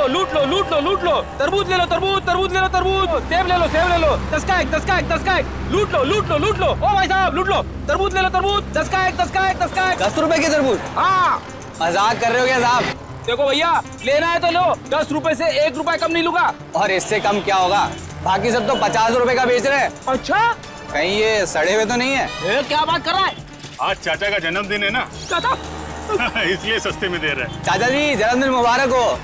लूट लो लूट लो लूट लो। तरबूज ले लो तरबूज, तरबूज ले लो तरबूज, सेब ले लो सेब ले लो। 10 का एक, 10 का एक, 10 का एक। लूट लो लूट लो लूट लो। ओ भाई साहब लूट लो, तरबूज ले लो तरबूज, 10 का एक, 10 का एक, 10 का एक। 10 रुपए की तरबूज? हाँ मजाक कर रहे हो क्या साहब? देखो भैया, लेना है तो लो, 10 रुपए से 1 रुपया कम नहीं लूंगा। और इससे कम क्या होगा? बाकी सब तो 50 रुपए का बेच रहे हैं। अच्छा, कहीं ये सड़े हुए तो नहीं है? क्या बात कर रहा है? आज चाचा का जन्मदिन है ना, चाचा इसलिए सस्ते में दे रहे हैं। चाचा जी जन्मदिन मुबारक हो।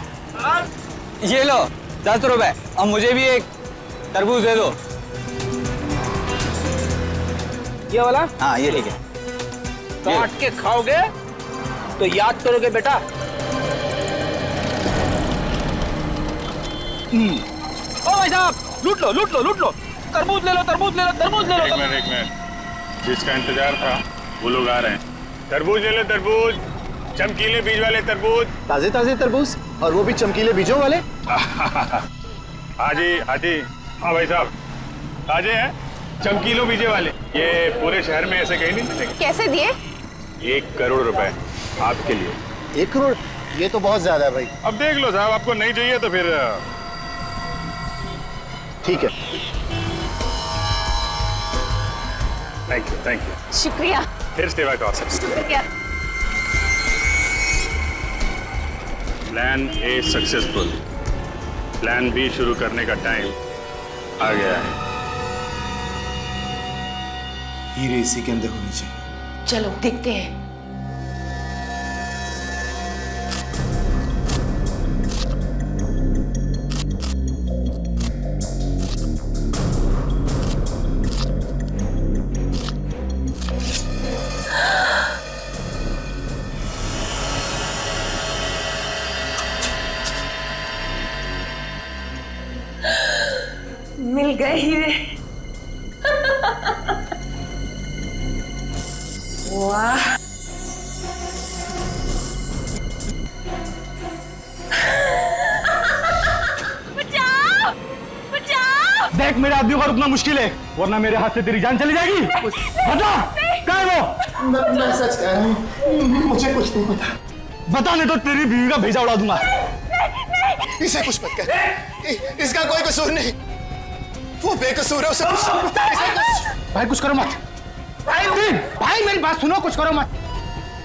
ये लो 10 रुपए, और मुझे भी एक तरबूज दे दो। ये वाला? हाँ ये ठीक है। काट के खाओगे तो याद करोगे बेटा। ओ भाई साहब लूट लो लूट लो लूट लो। तरबूज ले लो तरबूज ले लो तरबूज ले लो। एक मिनट, जिसका इंतजार था वो लोग आ रहे हैं। तरबूज ले लो तरबूज, चमकीले बीज वाले तरबूज। ताजे ताजे तरबूज, और वो भी चमकीले बीजों वाले। हाजी हाजी, हाँ भाई साहब ताजे हैं, चमकीलों बीजे वाले। ये पूरे शहर में ऐसे कहीं नहीं मिलेंगे। कैसे दिए? 1 करोड़ रुपए आपके लिए। 1 करोड़? ये तो बहुत ज्यादा है भाई। अब देख लो साहब, आपको नहीं चाहिए तो फिर ठीक है। Thank you. शुक्रिया। फिर सेवा का अवसर। शुक्रिया। Plan A successful, plan B शुरू करने का टाइम आ गया है। हीरे इसी के अंदर होनी चाहिए। चलो देखते हैं। मिल गए हीरे। वाह, बचाओ बचाओ। देख मेरे आदमी को रुकना मुश्किल है, वरना मेरे हाथ से तेरी जान चली जाएगी। बता क्या है वो? मैं सच कह रहा हूँ, मुझे कुछ नहीं पता। बता नहीं तो तेरी बीवी का भेजा उड़ा दूंगा। इसे कुछ मत कर, इसका कोई कसूर नहीं, वो बेकसूर है। उसे भाई कुछ करो मत। भाई मेरी बात सुनो, कुछ करो मत।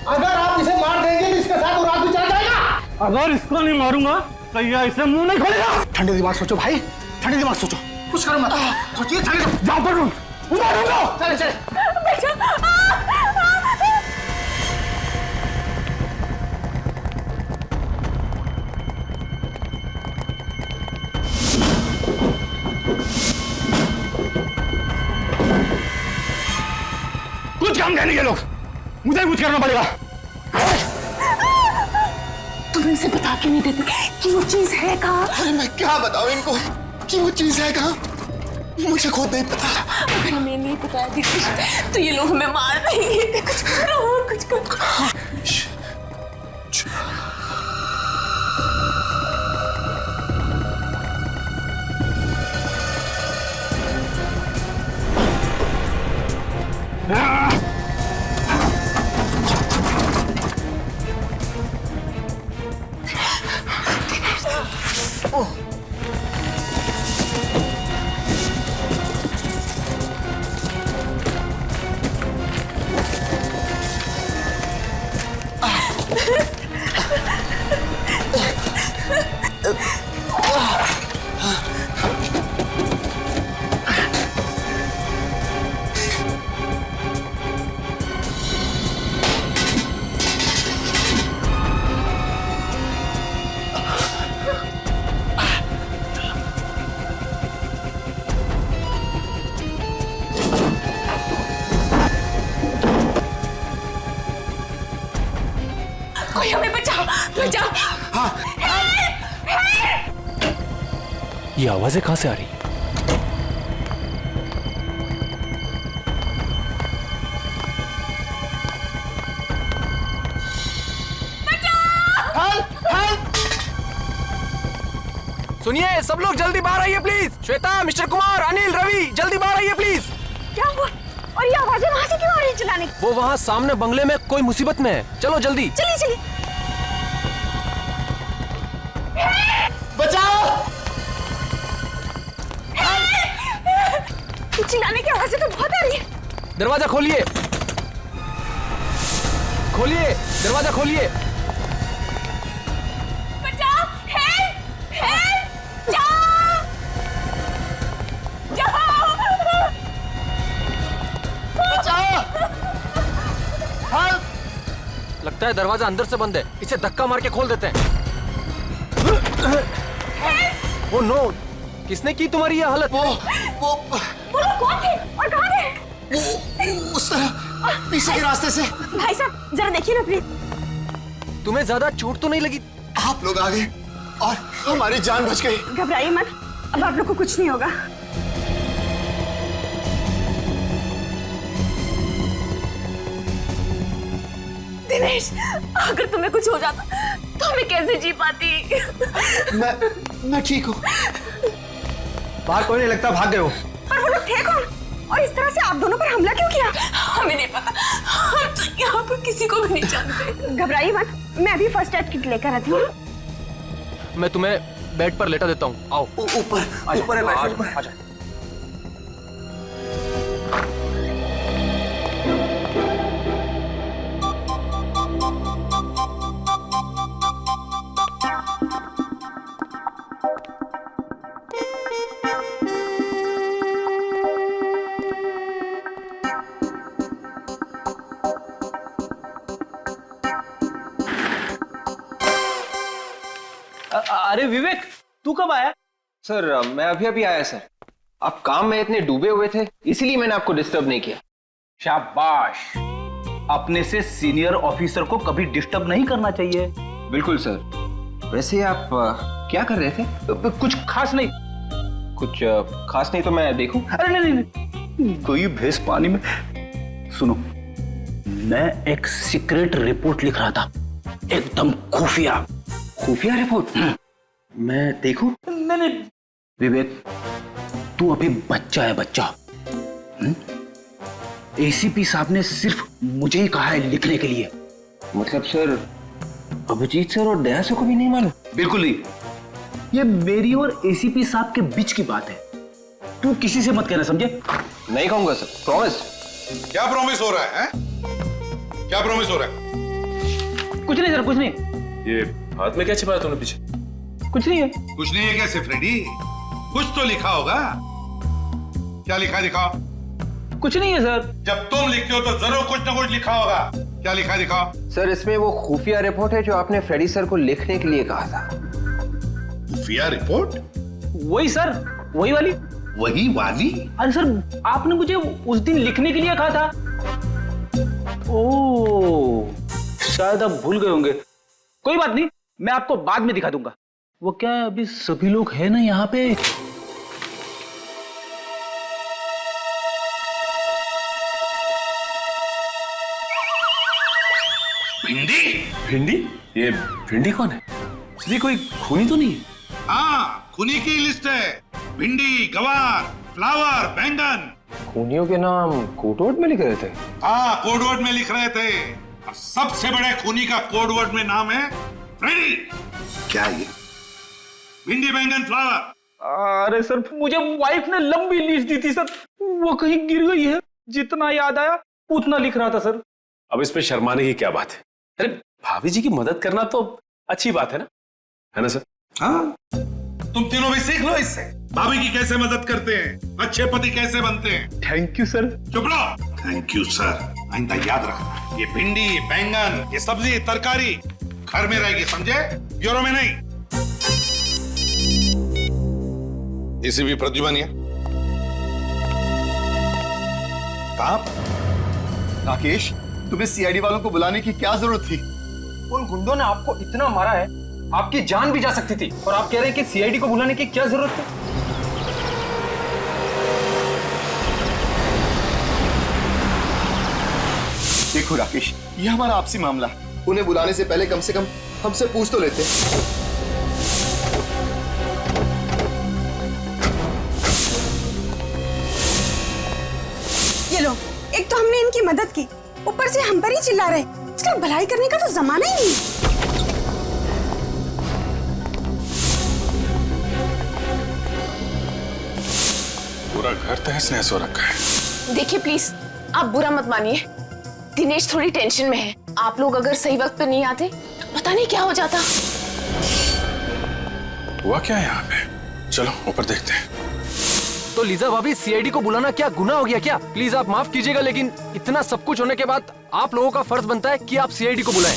अगर आप इसे मार देंगे तो इसके साथ वो रात भी चल जाएगा। अगर इसको नहीं मारूंगा तो ये इसे मुंह नहीं खोलेगा। ठंडे दिमाग सोचो भाई, ठंडे दिमाग सोचो, कुछ करो मत। सोचिए, जाओ पर चले चले। कुछ काम नहीं ये लोग, मुझे कुछ करना पड़ेगा। तुम इनसे बता क्यों नहीं देते कि वो चीज है कहाँ? अरे मैं क्या बताऊं इनको कि वो चीज है कहाँ? मुझे खुद नहीं पता। अगर हमें नहीं बताया दीदी तो ये लोग हमें मार देंगे। कुछ करो, कुछ करो। कोई हमें बचाओ बचाओ। हाँ। ये आवाजें कहां से आ रही? सुनिए सब लोग जल्दी बाहर आइए प्लीज। श्वेता, मिस्टर कुमार, अनिल, रवि जल्दी बाहर आइए प्लीज। क्या हुआ? और ये आवाजें वहां से क्यों आ रही है चिल्लाने? वो वहाँ सामने बंगले में कोई मुसीबत में है। चलो जल्दी। चलिए चलिए। चिल्लाने की आवाजें तो बहुत आ रही है। दरवाजा खोलिए, खोलिए, दरवाजा खोलिए। बचाओ, हेल्प, हेल्प, जाओ, जाओ, लगता है दरवाजा अंदर से बंद है, इसे धक्का मार के खोल देते हैं। ओ नो, किसने की तुम्हारी ये हालत? वो वो लोग कौन थे और कहाँ थे? उस तरह पीछे के रास्ते से। भाई साहब जरा देखिए ना प्लीज। तुम्हें ज्यादा चोट तो नहीं लगी? आप लोग आ गए और हमारी जान बच गई। घबराइए मत, अब आप लोग को कुछ नहीं होगा। दिनेश, अगर तुम्हें कुछ हो जाता तो मैं कैसे जी पाती? मैं ठीक हूँ। बाहर कोई नहीं लगता, भाग गए हो। पर वो लोग थे कौन और इस तरह से आप दोनों पर हमला क्यों किया? हमें नहीं पता, हम तो यहाँ पर किसी को भी नहीं जानते। घबराइए मत, मैं अभी फर्स्ट एड किट लेकर आती हूँ। मैं तुम्हें बेड पर लेटा देता हूँ, आओ। ऊपर है बेड। आजा। अरे विवेक, तू कब आया? सर मैं अभी अभी आया सर। आप काम में इतने डूबे हुए थे, इसीलिए मैंने आपको डिस्टर्ब नहीं किया। शाबाश, अपने से सीनियर ऑफिसर को कभी डिस्टर्ब नहीं करना चाहिए। बिल्कुल सर। वैसे आप क्या कर रहे थे? कुछ खास नहीं। कुछ खास नहीं तो मैं देखूं? अरे नहीं नहीं, कोई भैंस पानी में। सुनो, मैं एक सीक्रेट रिपोर्ट लिख रहा था, एकदम खुफिया। खुफिया रिपोर्ट? मैं देखूं? नहीं नहीं विवेक, तू अभी बच्चा है, बच्चा। एसीपी साहब ने सिर्फ मुझे ही कहा है लिखने के लिए। मतलब सर, अभिजीत सर और दया सर को भी नहीं मालूम? बिल्कुल नहीं, ये मेरी और एसीपी साहब के बीच की बात है। तू किसी से मत कहना, समझे? नहीं कहूंगा सर, प्रॉमिस। क्या प्रॉमिस हो रहा है? क्या प्रॉमिस हो रहा है? कुछ नहीं सर, कुछ नहीं। ये हाथ में क्या छिपाया तुमने पीछे? कुछ नहीं है। कुछ नहीं है कैसे फ्रेडी? कुछ तो लिखा होगा। क्या लिखा दिखाओ? कुछ नहीं है सर। जब तुम लिखते हो तो जरूर कुछ ना कुछ लिखा होगा। क्या लिखा दिखाओ? सर इसमें वो खुफिया रिपोर्ट है जो आपने फ्रेडी सर को लिखने के लिए कहा था। खुफिया रिपोर्ट? वही सर, वही वाली। वही वाली? अरे सर, आपने मुझे उस दिन लिखने के लिए कहा था। ओह, शायद आप भूल गए होंगे। कोई बात नहीं, मैं आपको बाद में दिखा दूंगा। वो क्या है, अभी सभी लोग हैं ना यहाँ पे। भिंडी? भिंडी? ये भिंडी कौन है? ये कोई खूनी तो नहीं है? हाँ, खूनी की लिस्ट है। भिंडी, गवार, फ्लावर, बैंगन। खूनियों के नाम कोडवर्ड में लिख रहे थे? हाँ, कोडवर्ड में लिख रहे थे। और सबसे बड़े खूनी का कोडवर्ड में नाम है फ्रेडी। क्या ये? भिंडी, बैंगन, फ्लावर। अरे सर, मुझे वाइफ ने लंबी लिस्ट दी थी सर, वो कहीं गिर गई है। जितना याद आया उतना लिख रहा था सर। अब इस पे शर्माने की क्या बात है? अरे भाभी जी की मदद करना तो अच्छी बात है ना सर? हाँ, तुम तीनों भी सीख लो इससे। भाभी की कैसे मदद करते हैं, अच्छे पति कैसे बनते हैं। Thank you sir. चुप रहो। Thank you sir. आइंदा याद रखना, ये भिंडी, बैंगन, ये सब्जी, तरकारी घर में रहेगी, समझे? ब्यूरो में नहीं। एसीपी प्रद्युमन है। कहाँ? राकेश, तुम्हें सीआईडी वालों को बुलाने की क्या जरूरत थी? उन गुंडों ने आपको इतना मारा है, आपकी जान भी जा सकती थी, और आप कह रहे हैं कि सीआईडी को बुलाने की क्या जरूरत है? देखो राकेश, ये हमारा आपसी मामला है। उन्हें बुलाने से पहले कम से कम हमसे पूछ तो लेते। ये लो, एक तो हमने इनकी मदद की, ऊपर से हम पर ही चिल्ला रहे। इसका भलाई करने का तो जमाना ही नहीं। पूरा घर तहस नहस हो रखा है। देखिए प्लीज, आप बुरा मत मानिए, दिनेश थोड़ी टेंशन में है। आप लोग अगर सही वक्त पे नहीं आते तो पता नहीं क्या हो जाता। हुआ क्या है यहाँ पे? चलो ऊपर देखते हैं। तो लीजा भाभी, सीआईडी को बुलाना क्या गुनाह हो गया क्या? प्लीज आप माफ कीजिएगा, लेकिन इतना सब कुछ होने के बाद आप लोगों का फर्ज बनता है कि आप सीआईडी को बुलाएं।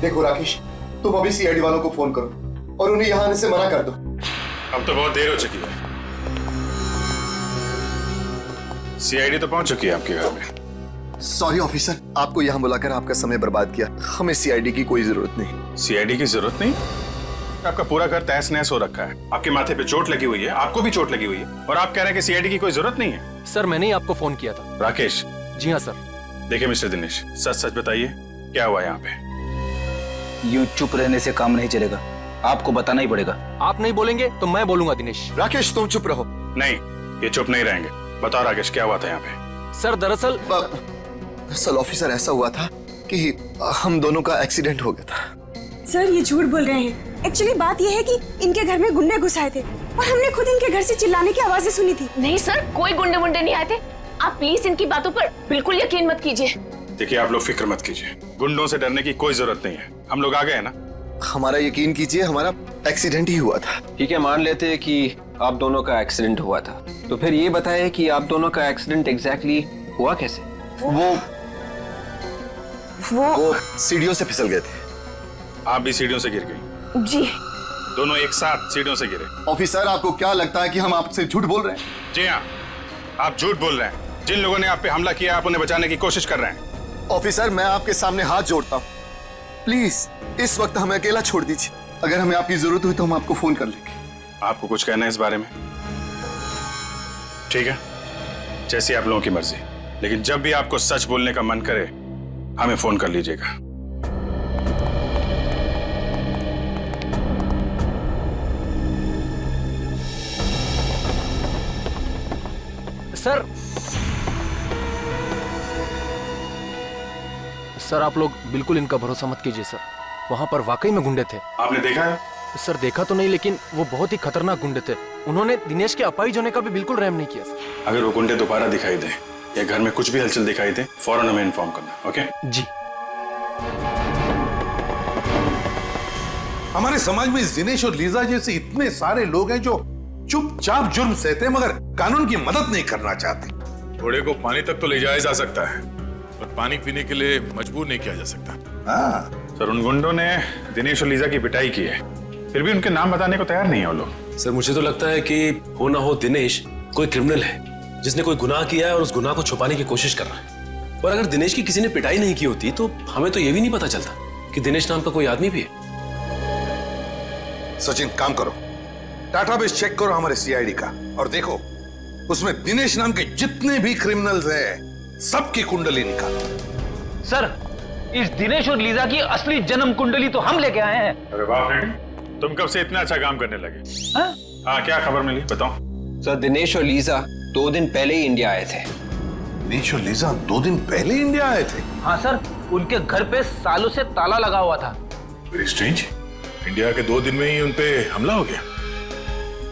देखो राकेश, तुम अभी सीआईडी वालों को फोन करो और उन्हें यहाँ आने से मना कर दो। अब तो बहुत देर हो चुकी है। सीआईडी तो पहुंच चुकी है आपके घर में। सॉरी ऑफिसर, आपको यहाँ बुलाकर आपका समय बर्बाद किया। हमें सीआईडी की कोई जरूरत नहीं। सीआईडी की जरूरत नहीं? आपका पूरा घर तहस नहस हो रखा है, आपके माथे पे चोट लगी हुई है, आपको भी चोट लगी हुई है, और आप कह रहे हैं कि सीआईडी की कोई जरूरत नहीं है। सर मैंने ही आपको फोन किया था। राकेश। जी हाँ सर। देखिए मिस्टर दिनेश, सच सच बताइए क्या हुआ यहाँ पे? यूं चुप रहने से काम नहीं चलेगा, आपको बताना ही पड़ेगा। आप नहीं बोलेंगे तो मैं बोलूंगा दिनेश। राकेश तुम चुप रहो। नहीं, ये चुप नहीं रहेंगे। बताओ राकेश, क्या हुआ था यहाँ पे? सर दरअसल ऑफिसर ऐसा हुआ था कि हम दोनों का एक्सीडेंट हो गया था। सर ये झूठ बोल रहे हैं। एक्चुअली बात ये है कि इनके घर में गुंडे घुस आए थे और हमने खुद इनके घर से चिल्लाने की आवाजें सुनी थी। नहीं सर, कोई गुंडे वुंडे नहीं आए थे। आप प्लीज इनकी बातों पर बिल्कुल यकीन मत कीजिए। देखिए आप लोग फिक्र मत कीजिए, गुंडों से डरने की कोई जरूरत नहीं है। हम लोग आ गए ना। हमारा यकीन कीजिए, हमारा एक्सीडेंट ही हुआ था। ठीक है, मान लेते हैं कि आप दोनों का एक्सीडेंट हुआ था, तो फिर ये बताएं कि आप दोनों का एक्सीडेंट एग्जैक्टली हुआ कैसे? वो सीढ़ियों से फिसल गए थे। आप भी सीढ़ियों से गिर गई? जी। दोनों एक साथ सीढ़ियों से गिरे? ऑफिसर आपको क्या लगता है कि हम आपसे झूठ बोल रहे हैं? जी हाँ, आप झूठ बोल रहे हैं। जिन लोगों ने आप पे हमला किया, आप उन्हें बचाने की कोशिश कर रहे हैं। ऑफिसर मैं आपके सामने हाथ जोड़ता हूँ, प्लीज इस वक्त हमें अकेला छोड़ दीजिए। अगर हमें आपकी जरूरत हुई तो हम आपको फोन कर लेंगे। आपको कुछ कहना है इस बारे में? ठीक है, जैसी आप लोगों की मर्जी, लेकिन जब भी आपको सच बोलने का मन करे हमें फोन कर लीजिएगा। सर आप लोग बिल्कुल इनका भरोसा मत कीजिए सर। वहाँ पर वाकई में गुंडे थे। आपने देखा है? सर देखा तो नहीं, लेकिन वो बहुत ही खतरनाक गुंडे थे। उन्होंने दिनेश के अपाहिज होने का भी बिल्कुल रहम नहीं किया सर। अगर वो गुंडे दोबारा दिखाई दे या घर में कुछ भी हलचल दिखाई दे, फौरन हमें इन्फॉर्म करना। ओके जी। हमारे समाज में दिनेश और लीजा जैसे इतने सारे लोग हैं जो चुपचाप जुर्म सहते हैं मगर कानून की मदद नहीं करना चाहते। घोड़े को पानी तक तो ले जाया जा सकता है, पर पानी पीने के लिए मजबूर नहीं किया जा सकता। हाँ सर, उन गुंडों ने दिनेश और लीजा की पिटाई की है, फिर भी उनके नाम बताने को तैयार नहीं है वो लोग। सर मुझे तो लगता है कि हो ना हो दिनेश कोई क्रिमिनल है जिसने कोई गुनाह किया है और उस गुनाह को छुपाने की कोशिश कर रहा है। और अगर दिनेश की किसी ने पिटाई नहीं की होती तो हमें तो ये भी नहीं पता चलता कि दिनेश नाम का कोई आदमी भी है। सचिन काम करो, डाटाबेस चेक करो हमारे सीआईडी का और देखो उसमें दिनेश नाम के जितने भी क्रिमिनल्स हैं सबकी कुंडली निकालो। सर इस दिनेश और लीजा की असली जन्म कुंडली तो हम लेके आए हैं। अरे वाह फ्रेंड, तुम कब से इतना अच्छा काम करने लगे? हाँ, क्या खबर मिली बताओ। सर दिनेश और लीजा 2 दिन पहले ही इंडिया आए थे। दिनेश और लीजा 2 दिन पहले इंडिया आए थे? हाँ सर, उनके घर पे सालों से ताला लगा हुआ था। वेरी स्ट्रेंज, इंडिया के 2 दिन में ही उनपे हमला हो गया।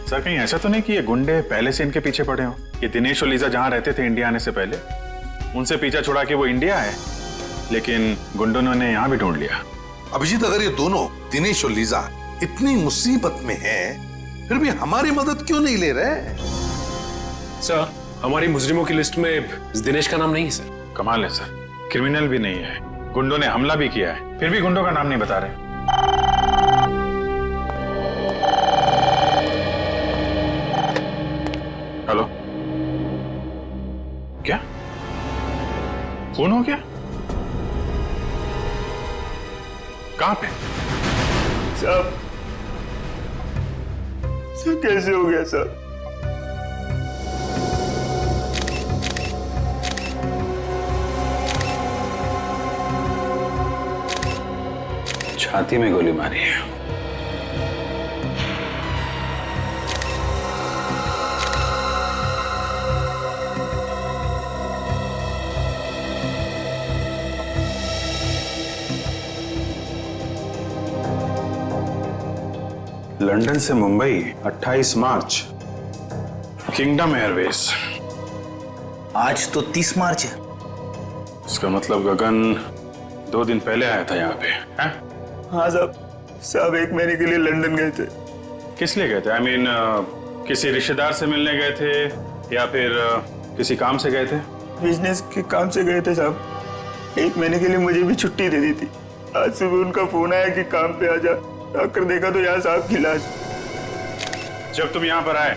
सर कहीं ऐसा तो नहीं कि ये गुंडे पहले से इनके पीछे पड़े हों? ये दिनेश और लीजा जहां रहते थे इंडिया आने से पहले, उनसे पीछा छुड़ा के वो इंडिया आए, लेकिन गुंडों ने यहाँ भी ढूंढ लिया। अभिजीत, अगर ये दोनों दिनेश और लीजा इतनी मुसीबत में हैं, फिर भी हमारी मदद क्यों नहीं ले रहे? सर हमारी मुजरिमों की लिस्ट में दिनेश का नाम नहीं है सर। कमाल है सर, क्रिमिनल भी नहीं है, गुंडों ने हमला भी किया है, फिर भी गुंडों का नाम नहीं बता रहे। हेलो, क्या फोन हो गया? कहां पे? सब कैसे हो गया सर? छाती में गोली मारी है। लंदन से मुंबई 28 मार्च, किंगडम एयरवेज। आज तो 30 मार्च है। इसका मतलब गगन 2 दिन पहले आया था यहाँ पे, हैं? हाँ साहब 1 महीने के लिए लंदन गए थे। किस लिए गए थे? आई मीन किसी रिश्तेदार से मिलने गए थे या फिर किसी काम से गए थे? बिजनेस के काम से गए थे साहब। 1 महीने के लिए मुझे भी छुट्टी दे दी थी। आज सुबह उनका फोन आया कि काम पे आ जा। आकर देखा तो यहाँ साहब की लाश। जब तुम यहाँ पर आए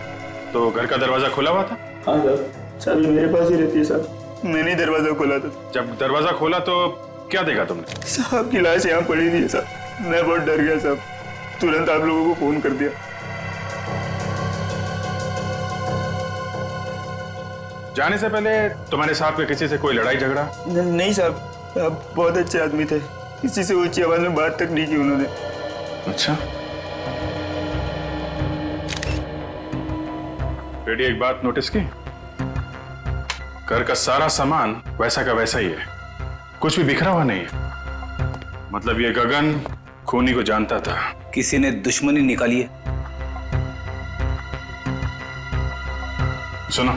तो घर का दरवाजा खुला हुआ था? हाँ साहब, चाबी मेरे पास ही रहती है साहब। मैंने दरवाजा खोला था। जब दरवाजा खोला तो क्या देखा तुमने? साहब की लाश यहाँ पड़ी थी साहब। मैं बहुत डर गया साहब, तुरंत आप लोगों को फोन कर दिया। जाने से पहले तुम्हारे साथ में किसी से कोई लड़ाई झगड़ा? नहीं साहब, आप बहुत अच्छे आदमी थे। किसी से ऊंची आवाज में बात तक नहीं की उन्होंने। अच्छा। बेटी एक बात नोटिस की? घर का सारा सामान वैसा का वैसा ही है, कुछ भी बिखरा हुआ नहीं है। मतलब ये गगन खूनी को जानता था। किसी ने दुश्मनी निकाली है। सुनो,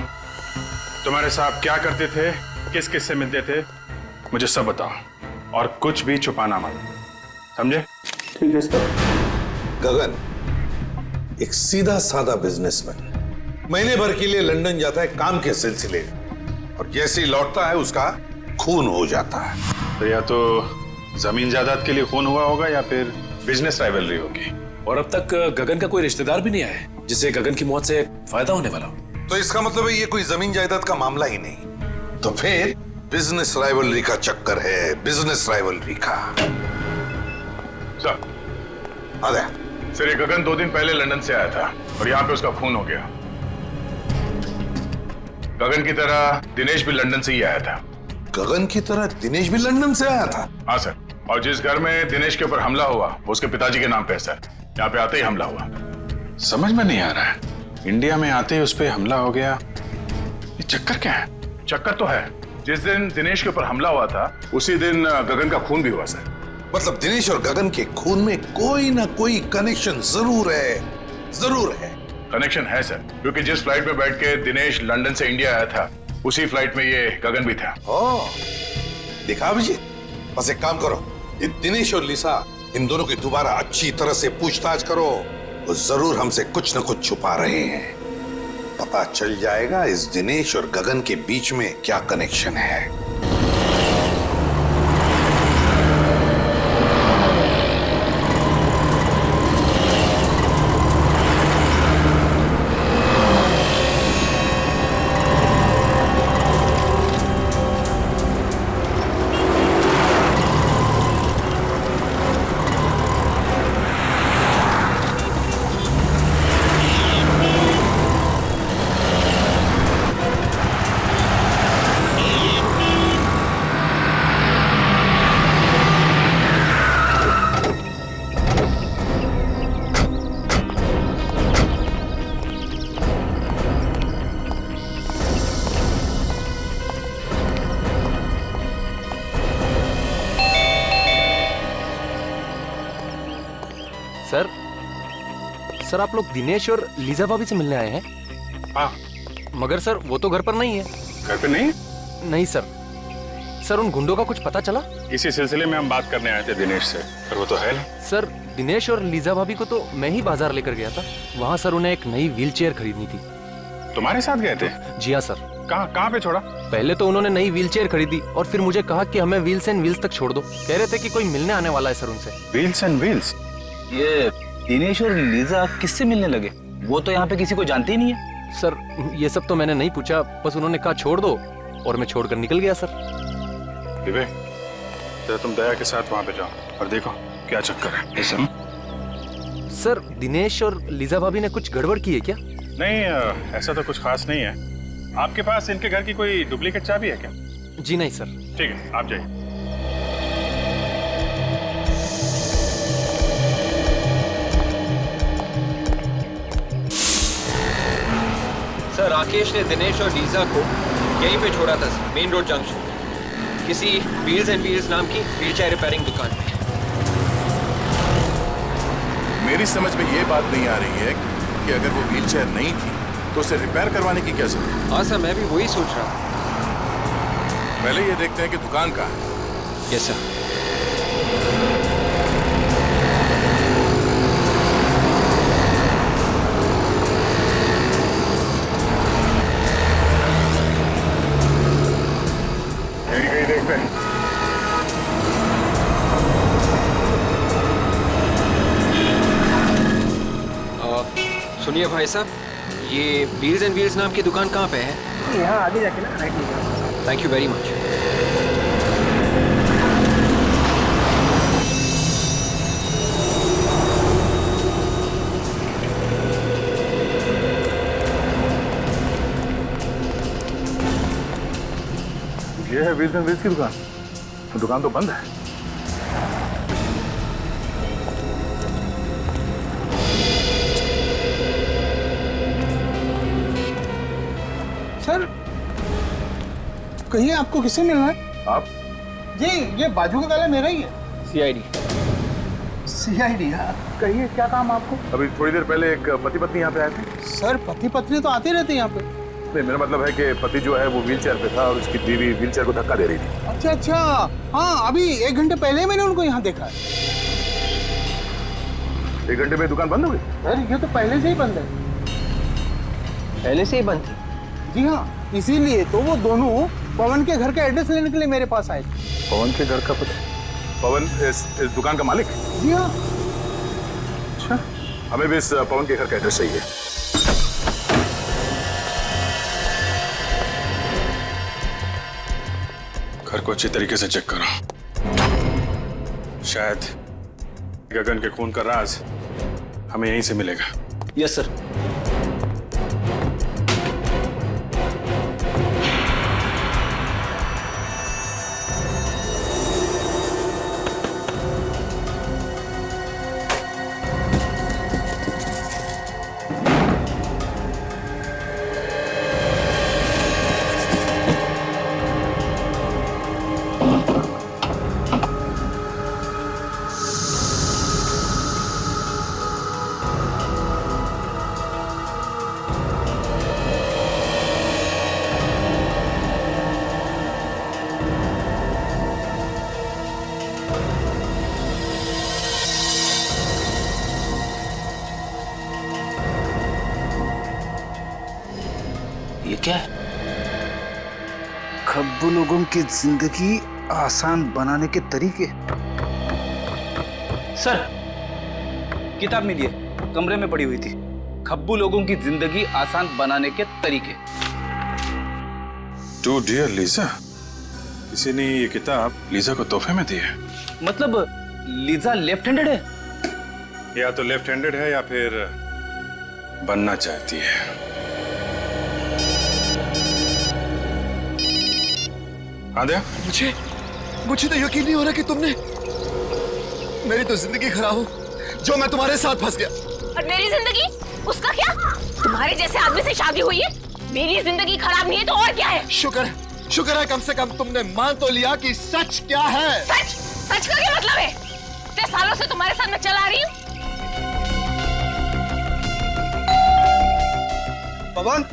तुम्हारे साहब क्या करते थे, किस किस से मिलते थे, मुझे सब बताओ और कुछ भी छुपाना मत, समझे? ठीक है सर। गगन एक सीधा साधा बिजनेसमैन, महीने भर के लिए लंदन जाता है काम के सिलसिले, और जैसे ही लौटता है उसका खून हो जाता है। तो या तो जमीन जायदाद के लिए खून हुआ होगा या फिर बिजनेस राइवलरी होगी। और अब तक गगन का कोई रिश्तेदार भी नहीं आया है जिससे गगन की मौत से फायदा होने वाला हो। तो इसका मतलब है ये कोई जमीन जायदाद का मामला ही नहीं, तो फिर बिजनेस राइवलरी का चक्कर है, बिजनेस राइवलरी का। सर, अरे सर ये गगन 2 दिन पहले लंदन से आया था और यहाँ पे उसका खून हो गया। गगन की तरह दिनेश भी लंदन से ही आया था। गगन की तरह दिनेश भी लंदन से आया था? हाँ सर, और जिस घर में दिनेश के ऊपर हमला हुआ वो उसके पिताजी के नाम पे है सर। यहाँ पे आते ही हमला हुआ। समझ में नहीं आ रहा है, इंडिया में आते ही उस पर हमला हो गया, ये चक्कर क्या है? चक्कर तो है, जिस दिन दिनेश के ऊपर हमला हुआ था उसी दिन गगन का खून भी हुआ सर। मतलब दिनेश और गगन के खून में कोई ना कोई कनेक्शन जरूर है, जरूर है। कनेक्शन है सर, क्योंकि जिस फ्लाइट में बैठ के दिनेश लंदन से इंडिया आया था उसी फ्लाइट में ये गगन भी था। देखा अभिजीत, बस एक काम करो, ये दिनेश और लिसा इन दोनों की दोबारा अच्छी तरह से पूछताछ करो। वो जरूर हमसे कुछ न कुछ छुपा रहे हैं। पता चल जाएगा इस दिनेश और गगन के बीच में क्या कनेक्शन है। सर आप लोग दिनेश और लीजा भाभी से मिलने आए हैं? हाँ। मगर सर वो तो घर पर नहीं है। घर पे नहीं? नहीं सर। सर उन गुंडों का कुछ पता चला? इसी सिलसिले में हम बात करने आए थे दिनेश से, पर वो तो है नहीं। सर दिनेश और लीजा भाभी को तो मैं ही बाजार लेकर गया था। वहाँ सर उन्हें एक नई व्हील चेयर खरीदनी थी। तुम्हारे साथ गए थे? जी हाँ सर। कहाँ पे छोड़ा? पहले तो उन्होंने नई व्हील चेयर खरीदी और फिर मुझे कहा कि हमें व्हील्स एंड व्हील्स तक छोड़ दो। कह रहे थे कि कोई मिलने आने वाला है सर उनसे। Wheels and wheels? ये दिनेश और लीजा किससे मिलने लगे? वो तो यहाँ पे किसी को जानते ही नहीं है। सर ये सब तो मैंने नहीं पूछा, बस उन्होंने कहा छोड़ दो और मैं छोड़कर निकल गया सर। विवेक, तो तुम दया के साथ वहां पे जाओ और देखो क्या चक्कर है। सर दिनेश और लीजा भाभी ने कुछ गड़बड़ की है क्या? नहीं, ऐसा तो कुछ खास नहीं है। आपके पास इनके घर की कोई डुप्लीकेट चाबी है क्या? जी नहीं सर। ठीक है, आप जाइए। सर राकेश ने दिनेश और लीजा को यहीं पे छोड़ा था सर, मेन रोड जंक्शन, किसी व्हील्स एंड व्हील्स नाम की व्हील चेयर रिपेयरिंग दुकान में। मेरी समझ में ये बात नहीं आ रही है कि अगर वो व्हीलचेयर नहीं थी तो उसे रिपेयर करवाने की क्या जरूरत? हाँ सर, मैं भी वही सोच रहा हूँ। पहले ये देखते हैं कि दुकान कहाँ है। Yes sir. कहीं देखते हैं। सुनिए भाई साहब, ये व्हील्स एंड व्हील्स नाम की दुकान कहाँ पे है? यहाँ आगे जाके ना राइट लीजिए। Thank you very much. ये है व्हील्स एंड व्हील्स की दुकान। तो दुकान तो बंद है। सर, कहिए आपको किससे मिलना है? आप? जी, ये बाजू का काला मेरा ही है। CID। CID? कहिए क्या काम आपको? अभी थोड़ी देर पहले एक पति पत्नी यहाँ पे आए थे। सर, पति पत्नी तो आते रहते हैं यहाँ पे। नहीं, मेरा मतलब है कि पति जो है वो व्हीलचेयर पे था और उसकी बीवी व्हीलचेयर को धक्का दे रही थी। अच्छा अच्छा, हाँ अभी 1 घंटे पहले मैंने उनको यहाँ देखा है। 1 घंटे में दुकान बंद हो गई? सर, ये तो पहले से ही बंद है। पहले से ही बंद थी? जी हाँ, इसीलिए तो वो दोनों पवन के घर का एड्रेस लेने के लिए मेरे पास आए थे। पवन के घर का पता? पवन इस दुकान का मालिक? जी हाँ। अच्छा, हमें भी इस पवन के घर का एड्रेस चाहिए। घर को अच्छी तरीके से चेक करो। शायद गगन के खून का राज हमें यहीं से मिलेगा। Yes sir. ये क्या है? खब्बू लोगों की जिंदगी आसान बनाने के तरीके। सर, किताब मिली है, कमरे में पड़ी हुई थी। खब्बू लोगों की जिंदगी आसान बनाने के तरीके। टू डियर लीजा, किसी ने ये किताब लीजा को तोहफे में दी है। मतलब लीजा लेफ्ट हैंडेड है? या तो लेफ्ट हैंडेड है या फिर बनना चाहती है। आद्या, मुझे तो यकीन नहीं हो रहा कि तुमने मेरी तो जिंदगी खराब हो, जो मैं तुम्हारे साथ फंस गया। और मेरी जिंदगी? उसका क्या? तुम्हारे जैसे आदमी से शादी हुई है। मेरी जिंदगी खराब नहीं है तो और क्या है? शुक्र है कम से कम तुमने मान तो लिया कि सच क्या है। सच का क्या मतलब है? इतने सालों से तुम्हारे साथ मैं चला रही हूँ। पवन,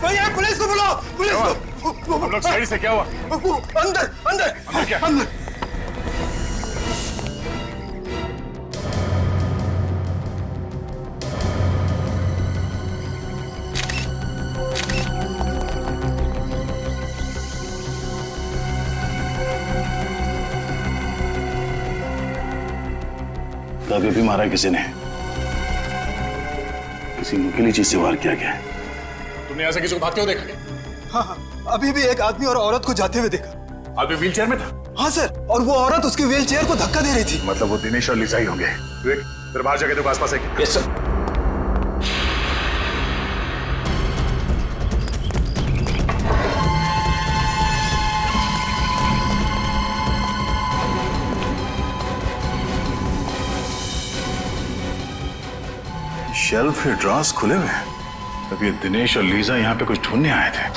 भैया पुलिस को बुलाओ, पुलिस को। हम लोग साइड से क्या हुआ? अंदर क्या? तभी भी मारा किसी ने, किसी नुकीली चीज से वार किया गया। तुमने यहाँ से किसी को भागते हुए देखा क्या? हाँ, अभी भी एक आदमी और औरत को जाते हुए देखा। आदमी व्हीलचेयर में था? हाँ सर, और वो औरत उसके व्हीलचेयर को धक्का दे रही थी। मतलब वो दिनेश और लीजा ही होंगे। विवेक, तेरे बाहर जाके देखो आसपास है क्या? Yes sir. शेल्फ के ड्रॉर्स खुले हुए हैं। तब ये दिनेश और लीजा यहाँ पे कुछ ढूंढने आए थे।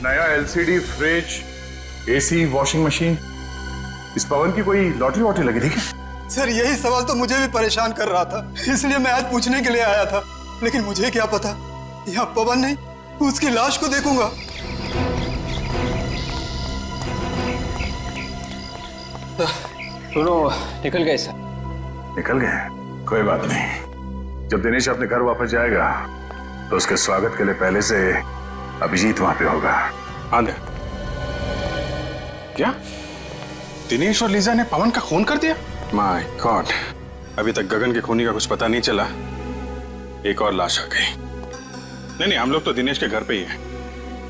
नया LCD fridge, AC, washing machine, इस पवन की कोई लॉटरी वॉटरी लगी थी क्या? सर यही सवाल तो मुझे भी परेशान कर रहा था, इसलिए मैं आज पूछने के लिए आया था। लेकिन मुझे क्या पता यहाँ पवन नहीं, उसकी लाश को देखूंगा। दोनों निकल गए सर। निकल गए? कोई बात नहीं। जब दिनेश अपने घर वापस जाएगा तो उसके स्वागत के लिए पहले से अभिजीत वहां पे होगा। आंधे क्या दिनेश और लीजा ने पवन का खून कर दिया? माय गॉड, अभी तक गगन के खूनी का कुछ पता नहीं चला, एक और लाश आ गई। नहीं, हम लोग तो दिनेश के घर पे ही हैं।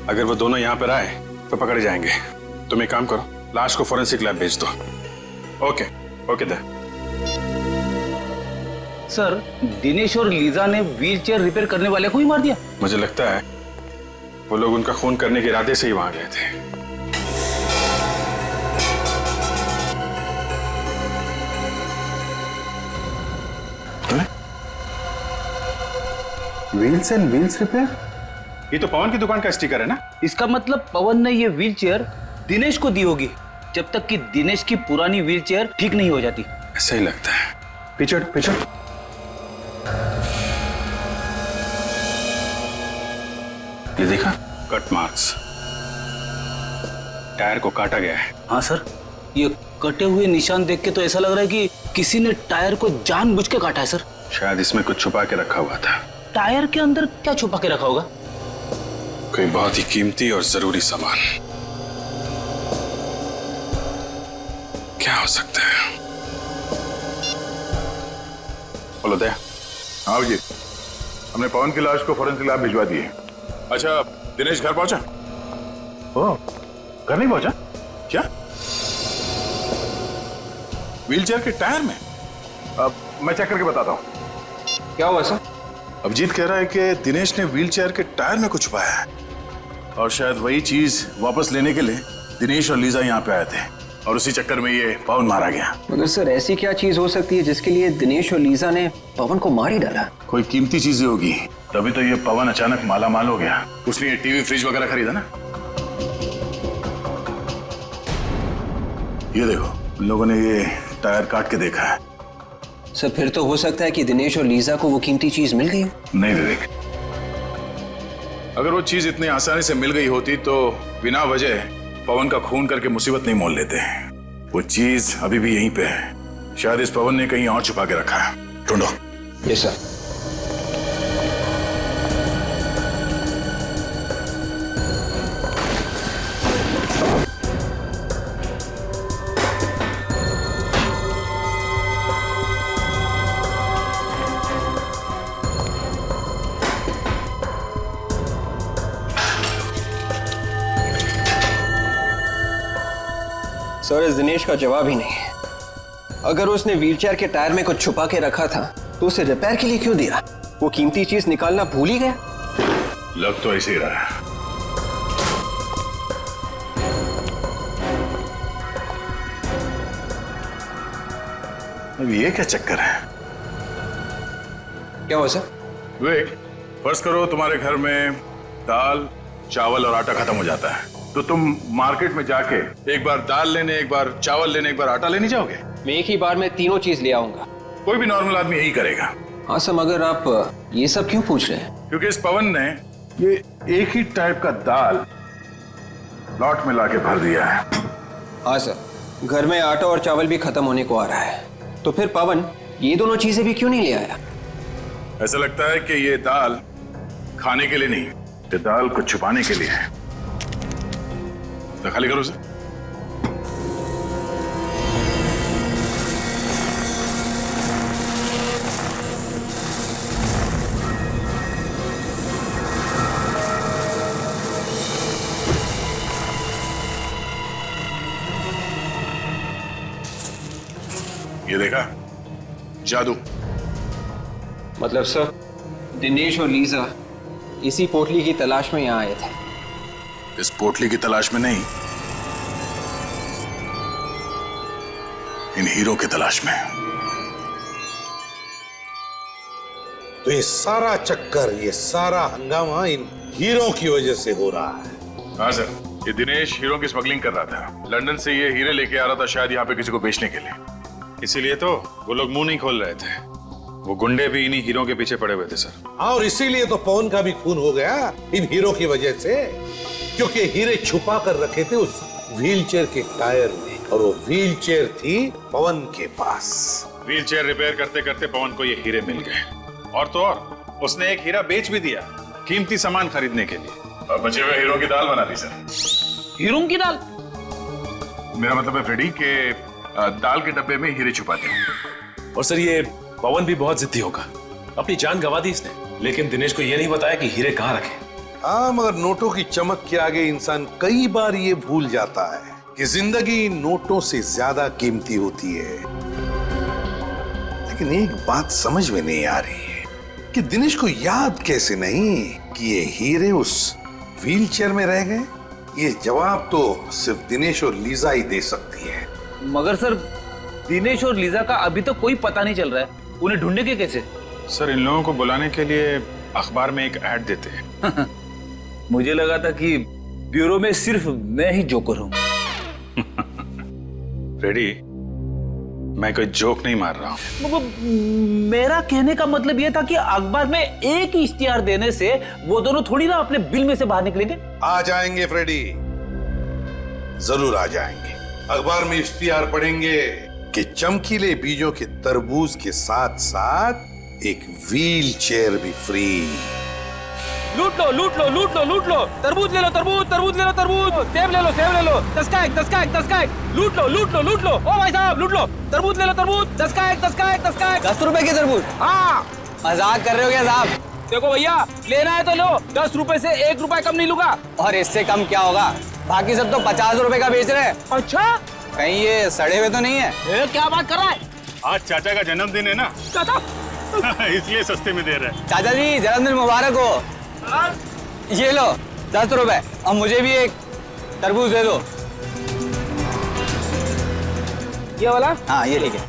अगर वो दोनों यहाँ पर आए तो पकड़े जाएंगे। तुम एक काम करो, लाश को फोरेंसिक लैब भेज दो। ओके ओके दे। सर, दिनेश और लीजा ने व्हीलचेयर रिपेयर करने वाले को ही मार दिया? मुझे लगता है वो लोग उनका खून करने के इरादे से ही वहां गए थे। व्हील्स एंड व्हील्स रिपेयर, ये तो पवन की दुकान का स्टिकर है ना? इसका मतलब पवन ने ये व्हीलचेयर दिनेश को दी होगी, जब तक कि दिनेश की पुरानी व्हीलचेयर ठीक नहीं हो जाती। ऐसा ही लगता है। पीछे पीछे। ये देखा, कट मार्क्स, टायर को काटा गया है। हाँ सर, ये कटे हुए निशान देख के तो ऐसा लग रहा है कि किसी ने टायर को जानबूझ के काटा है सर। शायद इसमें कुछ छुपा के रखा हुआ था। टायर के अंदर क्या छुपा के रखा होगा? कोई बहुत ही कीमती और जरूरी सामान। क्या हो सकता है? बोलो दया। हाँ जी, हमने पवन की लाश को फोरेंसिक लैब भिजवा दी है। अच्छा, दिनेश घर पहुंचा? ओ, घर नहीं पहुंचा? क्या? व्हीलचेयर के टायर में? अब मैं चेक करके बताता हूं। क्या हुआ सर? अभिजीत कह रहा है कि दिनेश ने व्हीलचेयर के टायर में कुछ छुपाया है और शायद वही चीज वापस लेने के लिए दिनेश और लीजा यहाँ पे आए थे और उसी चक्कर में ये पवन मारा गया। मगर सर ऐसी क्या चीज हो सकती है जिसके लिए दिनेश और लीजा ने पवन को मार ही डाला? कोई कीमती चीजें होगी, तभी तो ये पवन अचानक माला माल हो गया। उसने ये टीवी फ्रिज वगैरह खरीदा ना। ये देखो, उन लोगों ने ये टायर काट के देखा है। सर फिर तो हो सकता है कि दिनेश और लीजा को वो कीमती चीज मिल गई। नहीं विवेक, अगर वो चीज इतनी आसानी से मिल गई होती तो बिना वजह पवन का खून करके मुसीबत नहीं मोल लेते। वो चीज अभी भी यहीं पे है। शायद इस पवन ने कहीं और छुपा के रखा है। ढूंढो। Yes sir. सर इस दिनेश का जवाब ही नहीं। अगर उसने व्हीलचेयर के टायर में कुछ छुपा के रखा था तो उसे रिपेयर के लिए क्यों दिया? वो कीमती चीज निकालना भूल ही गया। लग तो ऐसे ही रहा है। अब ये क्या चक्कर है? क्या हुआ सर? विवेक, फर्ज करो तुम्हारे घर में दाल, चावल और आटा खत्म हो जाता है, तो तुम मार्केट में जाके एक बार दाल लेने, एक बार चावल लेने, एक बार आटा लेने जाओगे? मैं एक ही बार में तीनों चीज ले आऊंगा। कोई भी नॉर्मल आदमी यही करेगा। हाँ सर, मगर आप ये सब क्यों पूछ रहे हैं? क्योंकि इस पवन ने ये एक ही टाइप का दाल लॉट में लाके भर दिया है। हाँ सर, घर में आटा और चावल भी खत्म होने को आ रहा है, तो फिर पवन ये दोनों चीजें भी क्यों नहीं ले आया? ऐसा लगता है कि ये दाल खाने के लिए नहीं, ये दाल को छुपाने के लिए है। तो खाली करो उसे। ये देखा, जादू। मतलब सर, दिनेश और लीजा इसी पोटली की तलाश में यहाँ आए थे। इस पोटली की तलाश में नहीं, इन हीरो की तलाश में। तो ये सारा चक्कर, ये सारा हंगामा इन हीरो की वजह से हो रहा है। हाँ सर, ये दिनेश हीरो की स्मगलिंग कर रहा था। लंदन से ये हीरे लेके आ रहा था, शायद यहाँ पे किसी को बेचने के लिए। इसीलिए तो वो लोग मुंह नहीं खोल रहे थे। वो गुंडे भी इन्हीं हीरो के पीछे पड़े हुए थे सर। हाँ, और इसीलिए तो पवन का भी खून हो गया इन हीरो की वजह से, क्योंकि हीरे छुपा कर रखे थे उस व्हीलचेयर के टायर में, और वो व्हीलचेयर थी पवन के पास। व्हीलचेयर रिपेयर करते करते पवन को ये हीरे मिल गए, और तो और उसने एक हीरा बेच भी दिया कीमती सामान खरीदने के लिए, और बचे हुए हीरो की दाल बना दी सर। हीरो की दाल? मेरा मतलब है फ्रेडी के दाल के डब्बे में हीरे छुपा दिए। और सर ये पवन भी बहुत जिद्दी होगा, अपनी जान गंवा दी इसने, लेकिन दिनेश को ये नहीं बताया कि हीरे कहाँ रखे। हाँ, मगर नोटों की चमक के आगे इंसान कई बार ये भूल जाता है कि जिंदगी नोटों से ज्यादा कीमती होती है। लेकिन एक बात समझ में नहीं आ रही है कि दिनेश को याद कैसे नहीं कि ये हीरे उस व्हीलचेयर में रह गए। ये जवाब तो सिर्फ दिनेश और लीजा ही दे सकती है। मगर सर, दिनेश और लीजा का अभी तक कोई पता नहीं चल रहा है, उन्हें ढूंढने के कैसे? सर, इन लोगों को बुलाने के लिए अखबार में एक ऐड देते हैं। मुझे लगा था कि ब्यूरो में सिर्फ मैं ही जोकर हूं। फ्रेडी, मैं कोई जोक नहीं मार रहा हूं। मेरा कहने का मतलब यह था कि अखबार में एक ही इश्तिहार देने से वो दोनों थोड़ी ना अपने बिल में से बाहर निकलेंगे। आ जाएंगे फ्रेडी, जरूर आ जाएंगे। अखबार में इश्तिहार पढ़ेंगे कि चमकीले बीजों के तरबूज के साथ साथ एक व्हील चेयर भी फ्री। लूट लो लूट लो लूट लो लूट लो, तरबूज ले लो तरबूज, तरबूज ले लो तरबूज, सेब ले लो सेब ले लो, 10 का एक 10 का एक 10 का एक, लूट लो लूट लो लूट लो। ओ भाई साहब लूट लो, तरबूज ले लो तरबूज, 10 का एक 10 का एक 10 का एक। 10 रुपए की तरबूज? हाँ, मजाक कर रहे हो क्या साहब? देखो भैया, लेना है तो लो, 10 रुपए से 1 रुपए कम नहीं लूंगा। और इससे कम क्या होगा? बाकी सब तो 50 रुपए का बेच रहे हैं। अच्छा, कहीं ये सड़े हुए तो नहीं है? क्या बात कर रहा है? आज चाचा का जन्मदिन है ना, चाचा इसलिए सस्ते में दे रहे हैं। चाचा जी जन्मदिन मुबारक हो। ये लो 10 रुपए, और मुझे भी एक तरबूज दे दो। ये वाला? हाँ ये ठीक है।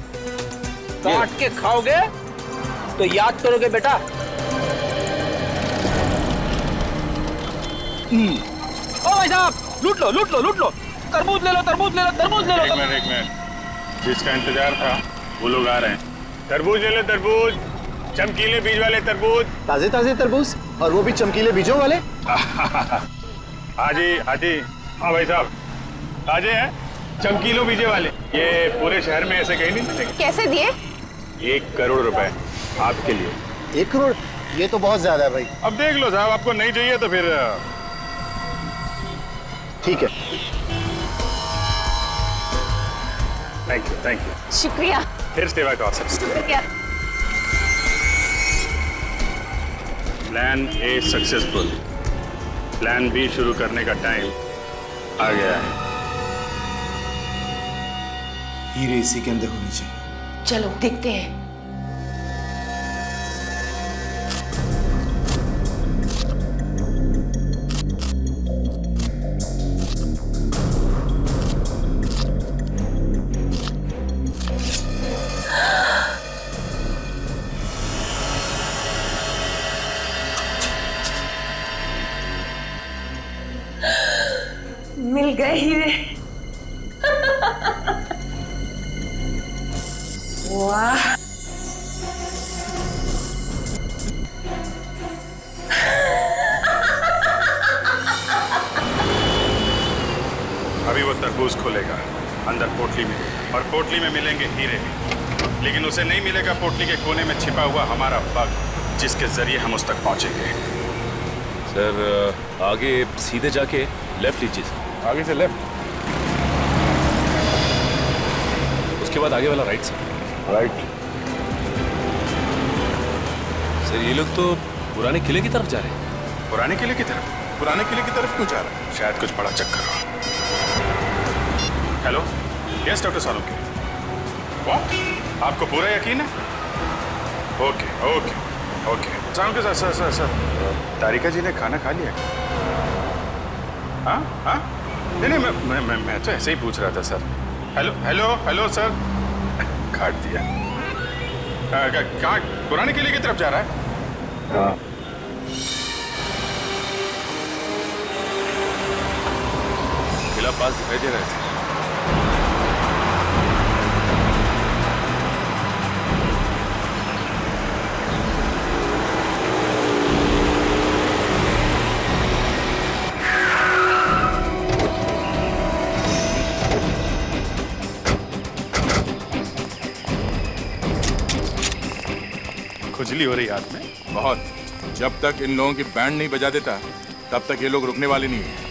काट के खाओगे तो याद करोगे बेटा। ओ भाई साहब, लूट लो लूट लो लूट लो, तरबूज ले लो तरबूज ले लो तरबूज ले लो। एक मिनट, जिसका इंतजार था वो लोग आ रहे हैं। तरबूज ले लो तरबूज, चमकीले बीज वाले तरबूज। ताजे ताजे तरबूज, और वो भी चमकीले बीजों वाले। हाजी हाजी, हाँ भाई साहब, ताजे हैं, चमकीलो बीजे वाले। ये पूरे शहर में ऐसे कहीं नहीं मिलेंगे। कैसे दिए? 1 करोड़ रुपए आपके लिए। 1 करोड़? ये तो बहुत ज्यादा है भाई। अब देख लो साहब, आपको नहीं चाहिए तो फिर ठीक है। Thank you thank you. शुक्रिया। फिर सेवा का अवसर। शुक्रिया। Plan A successful, plan B शुरू करने का टाइम आ गया है। हीरे इसी के अंदर होनी चाहिए। चलो देखते हैं। मिल गए हीरे। वाह, अभी वो तरबूज खोलेगा, अंदर पोटली में, और पोटली में मिलेंगे हीरे, लेकिन उसे नहीं मिलेगा पोटली के कोने में छिपा हुआ हमारा बग, जिसके जरिए हम उस तक पहुंचेंगे। सर आगे सीधे जाके लेफ्ट लीजिए। आगे से लेफ्ट, उसके बाद आगे वाला राइट से। राइट। सर ये लोग तो पुराने किले की तरफ जा रहे हैं। पुराने किले की तरफ? पुराने किले की तरफ क्यों जा रहा है? शायद कुछ बड़ा चक्कर हो। Hello, yes doctor Saloki. What? आपको पूरा यकीन है? Okay okay okay. Sir sir sir sir Tarika ji ने खाना खा लिया? हाँ हाँ, नहीं मैं तो ऐसे ही पूछ रहा था sir. Hello hello hello sir. काट दिया। कहाँ पुराने किले की तरफ जा रहा है? हाँ। किला पास दिखाई दे रहा है। खुजली हो रही हाथ में बहुत। जब तक इन लोगों की बैंड नहीं बजा देता तब तक ये लोग रुकने वाले नहीं है।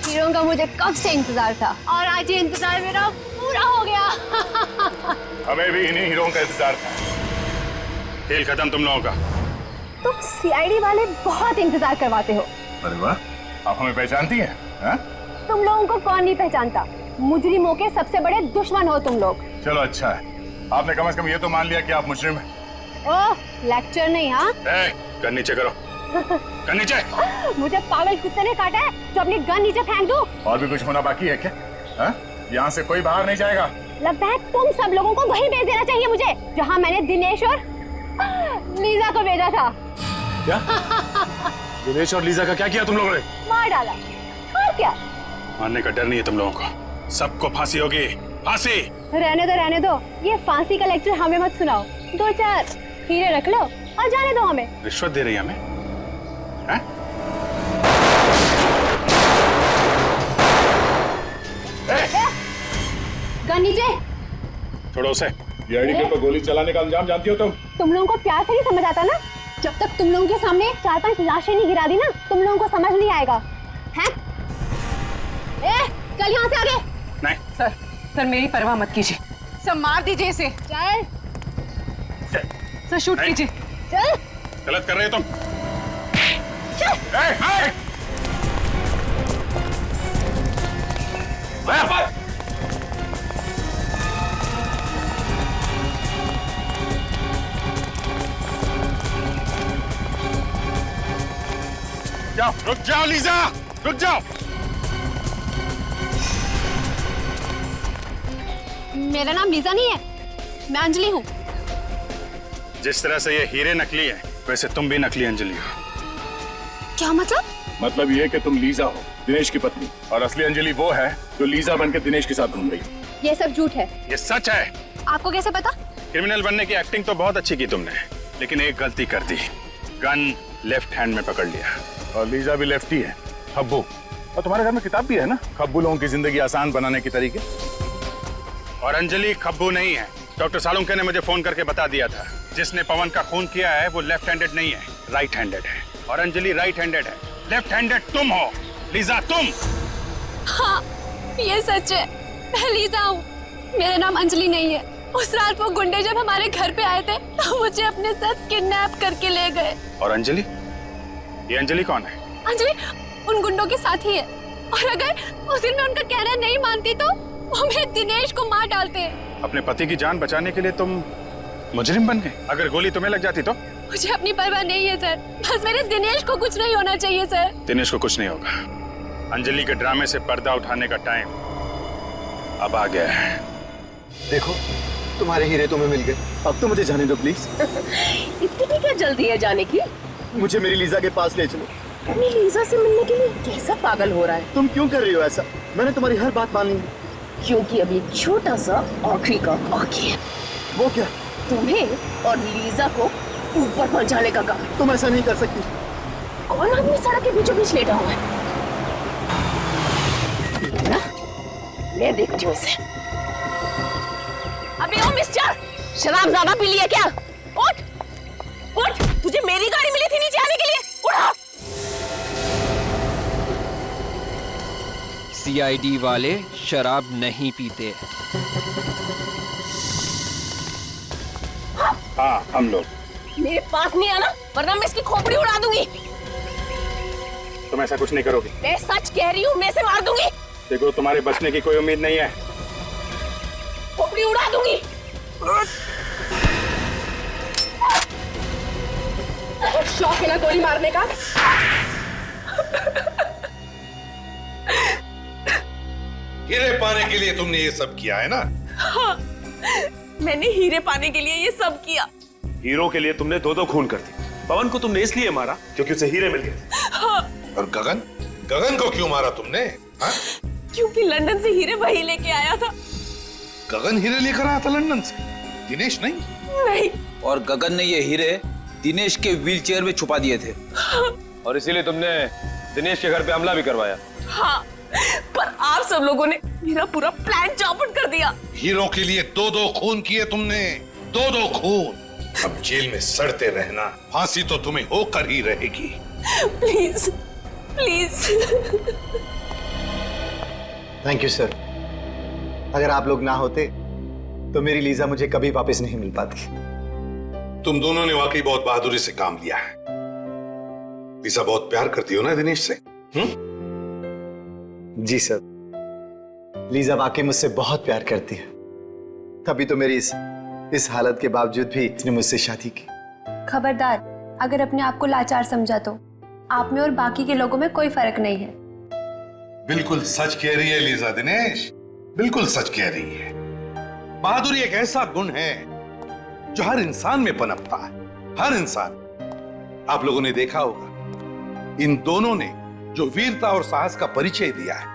हीरो का मुझे कब से इंतजार था और आज ये इंतजार मेरा पूरा हो गया। हमें भी इन्हीं हीरों का इंतजार था। खेल खत्म तुम लोगों का। तुम सीआईडी वाले बहुत इंतजार करवाते हो। अरे वाह, आप हमें पहचानती हैं? तुम लोगों को कौन नहीं पहचानता। मुजरिमों के सबसे बड़े दुश्मन हो तुम लोग। चलो अच्छा है, आपने कम से कम ये तो मान लिया कि आप मुजरिम हैं। ओह, लेक्चर नहीं। हाँ, गन नीचे करो, गन नीचे। मुझे पागल कुत्ते ने काटा है जो अपनी गन नीचे फेंक दूं। और भी कुछ होना बाकी है क्या? यहाँ से कोई बाहर नहीं जाएगा। लगता है तुम सब लोगों को वहीं भेज देना चाहिए मुझे, जहाँ मैंने दिनेश और लीजा को भेजा था। क्या? दिनेश और लीजा का क्या किया तुम लोगों ने? मार डाला। और क्या? मारने का डर नहीं है तुम लोगों को, सबको फांसी होगी, फांसी। रहने दो, ये फांसी का लेक्चर हमें मत सुनाओ। 2-4 हीरे रख लो और जाने दो हमें। रिश्वत दे रही है हमें? हैं? गन नीचे। छोड़ो उसे। डीआईडी के ऊपर गोली चलाने का अंजाम जानती हो तुम लोगों को प्यार से नहीं समझ आता ना। जब तक तुम लोगों के सामने 4-5 लाशें नहीं गिरा दी ना, तुम लोगों को समझ नहीं आएगा। हैं? चल यहाँ से आगे। नहीं सर मेरी परवाह मत कीजिए, सर मार दीजिए इसे। चल सर शूट कीजिए। चल। गलत कर रहे हो तुम। जाओ, रुक जाओ लीजा, रुक जाओ। मेरा नाम लीजा नहीं है, मैं अंजलि हूँ। जिस तरह से ये हीरे नकली है, वैसे तुम भी नकली अंजलि हो। क्या मतलब? मतलब ये कि तुम लीजा हो, दिनेश की पत्नी, और असली अंजलि वो है जो लीजा बनकर दिनेश के साथ घूम रही है। ये सब झूठ है। ये सच है। आपको कैसे पता? क्रिमिनल बनने की एक्टिंग तो बहुत अच्छी की तुमने, लेकिन एक गलती कर दी, गन लेफ्ट हैंड में पकड़ लिया। और लीजा भी लेफ्टी है, खब्बू। और तुम्हारे घर में किताब भी है ना, खब्बू लोगों की जिंदगी आसान बनाने के तरीके। और अंजलि खब्बू नहीं है, डॉक्टर सालुंके ने मुझे फोन करके बता दिया था। जिसने पवन का खून किया है वो लेफ्ट हैंडेड नहीं है, राइट हैंडेड है। और अंजलि राइट हैंडेड है, लेफ्ट हैंडेड तुम हो लीजा, तुम। हाँ, ये सच है, मैं लीजा हूँ, मेरा नाम अंजलि नहीं है। उस रात वो गुंडे जब हमारे घर पे आए थे तो मुझे अपने साथ किडनैप करके ले गए। और अंजलि? ये अंजलि कौन है? अंजलि उन गुंडों के साथ ही है, और अगर उस दिन मैं उनका कहना नहीं मानती तो वो मेरे दिनेश को मार डालते। अपने पति की जान बचाने के लिए तुम मुजरिम बन गए? अगर गोली तुम्हें लग जाती तो? मुझे अपनी परवाह नहीं है सर, बस मेरे दिनेश को कुछ नहीं होना चाहिए सर। दिनेश को कुछ नहीं होगा। अंजलि के ड्रामे से पर्दा उठाने का टाइम अब आ गया है। देखो तुम्हारे हीरे तुम्हें मिल गए, अब तो मुझे जाने दो प्लीज। इतनी क्या जल्दी है जाने की? मुझे मेरी लीजा के पास ले चलो। अपनी लीजा से मिलने के लिए कैसा पागल हो रहा है? तुम क्यों कर रही हो ऐसा? मैंने तुम्हारी हर बात मान ली। क्योंकि अभी एक छोटा सा आखिरी काम बाकी है। वो क्या? तुम्हें और लीजा को ऊपर पहुंचाने का काम। तुम ऐसा नहीं कर सकती। कौन आदमी सड़क के बीचों बीच लेटा हुआ है? मैं देखती हूँ इसे। अबे ओ मिस्टर, शराब ज्यादा पी लिया क्या? उठ, उठ, तुझे मेरी गाड़ी मिली थी नीचे आने के लिए, उठा। सीआईडी वाले शराब नहीं पीते। हाँ, हम लोग। मेरे पास नहीं आना, वरना मैं इसकी खोपड़ी उड़ा दूंगी। तुम ऐसा कुछ नहीं करोगी। मैं सच कह रही हूँ, मैं इसे मार दूंगी। देखो तुम्हारे बचने की कोई उम्मीद नहीं है। खोपड़ी उड़ा दूंगी। शौक है ना गोली मारने का? हीरे पाने के लिए तुमने ये सब किया है ना? हाँ, मैंने हीरे पाने के लिए ये सब किया। हीरो के लिए तुमने 2-2 खून कर दी। पवन को तुमने इसलिए मारा क्योंकि उसे हीरे मिल गए। हाँ। और गगन? गगन को क्यों मारा तुमने? हाँ? क्योंकि लंदन से हीरे वही लेके आया था। गगन हीरे लेकर आया था लंदन से, दिनेश नहीं? नहीं। और गगन ने ये हीरे दिनेश के व्हीलचेयर में छुपा दिए थे। हाँ। और इसीलिए तुमने दिनेश के घर पे हमला भी करवाया। हाँ, पर आप सब लोगों ने मेरा पूरा प्लान चौपट कर दिया। हीरो के लिए 2-2 खून किए तुमने, 2-2 खून। अब जेल में सड़ते रहना, फांसी तो तुम्हें होकर ही रहेगी। Please, please. Thank you sir. अगर आप लोग ना होते तो मेरी लीजा मुझे कभी वापस नहीं मिल पाती। तुम दोनों ने वाकई बहुत बहादुरी से काम लिया है। लीजा बहुत प्यार करती हो ना दिनेश से? जी सर। लीजा वाकई मुझसे बहुत प्यार करती है, तभी तो मेरी इस हालत के बावजूद भी इसने मुझसे शादी की। खबरदार, अगर अपने आप को लाचार समझा तो आप में और बाकी के लोगों में कोई फर्क नहीं है। बिल्कुल सच कह रही है लीजा दिनेश, बिल्कुल सच कह रही है। बहादुरी एक ऐसा गुण है जो हर इंसान में पनपता है, हर इंसान। आप लोगों ने देखा होगा, इन दोनों ने जो वीरता और साहस का परिचय दिया है,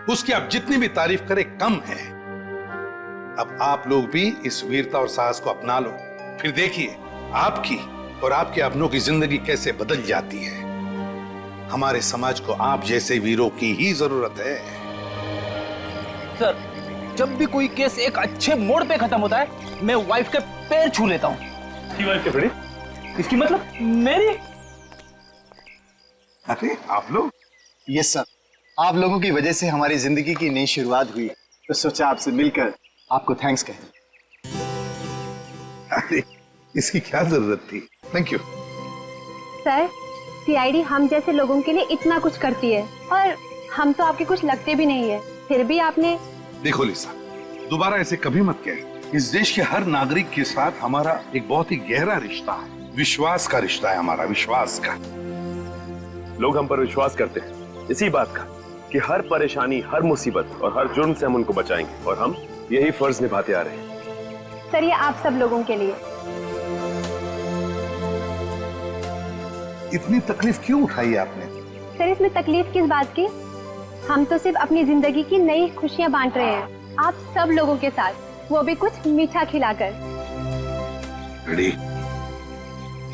उसकी आप जितनी भी तारीफ करें कम है। अब आप लोग भी इस वीरता और साहस को अपना लो, फिर देखिए आपकी और आपके अपनों की जिंदगी कैसे बदल जाती है। हमारे समाज को आप जैसे वीरों की ही जरूरत है। सर, जब भी कोई केस एक अच्छे मोड़ पे खत्म होता है, मैं वाइफ के पैर छू लेता हूँ। वाइफ के बड़े इसकी मतलब मेरी? अरे आप लोग? यस सर, आप लोगों की वजह से हमारी जिंदगी की नई शुरुआत हुई, तो सोचा आपसे मिलकर आपको थैंक्स कहें। अरे इसकी क्या जरूरत थी, थैंक यू। सर, सीआईडी हम जैसे लोगों के लिए इतना कुछ करती है और हम तो आपके कुछ लगते भी नहीं है, फिर भी आपने। देखो लिसा, दोबारा ऐसे कभी मत कहे। इस देश के हर नागरिक के साथ हमारा एक बहुत ही गहरा रिश्ता है, विश्वास का रिश्ता है हमारा, विश्वास का। लोग हम पर विश्वास करते हैं इसी बात का कि हर परेशानी, हर मुसीबत और हर जुर्म से हम उनको बचाएंगे, और हम यही फर्ज निभाते आ रहे हैं। सर, ये आप सब लोगों के लिए। इतनी तकलीफ क्यों उठाई आपने? सर, इसमें तकलीफ किस बात की? हम तो सिर्फ अपनी जिंदगी की नई खुशियां बांट रहे हैं आप सब लोगों के साथ, वो भी कुछ मीठा खिलाकर।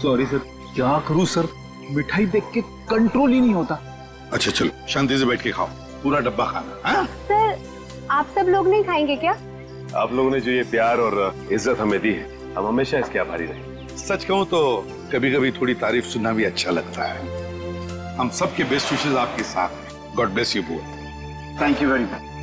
सॉरी सर, क्या करूं सर, मिठाई देख के कंट्रोल ही नहीं होता। अच्छा चलो, शांति से बैठ के खाओ, पूरा डब्बा खाना। हाँ? सर, आप सब लोग नहीं खाएंगे क्या? आप लोगों ने जो ये प्यार और इज्जत हमें दी है, हम हमेशा इसके आभारी रहेंगे। सच कहूं तो कभी कभी थोड़ी तारीफ सुनना भी अच्छा लगता है। हम सबके बेस्ट विशेस आपके साथ हैं। God bless you both. Thank you very much.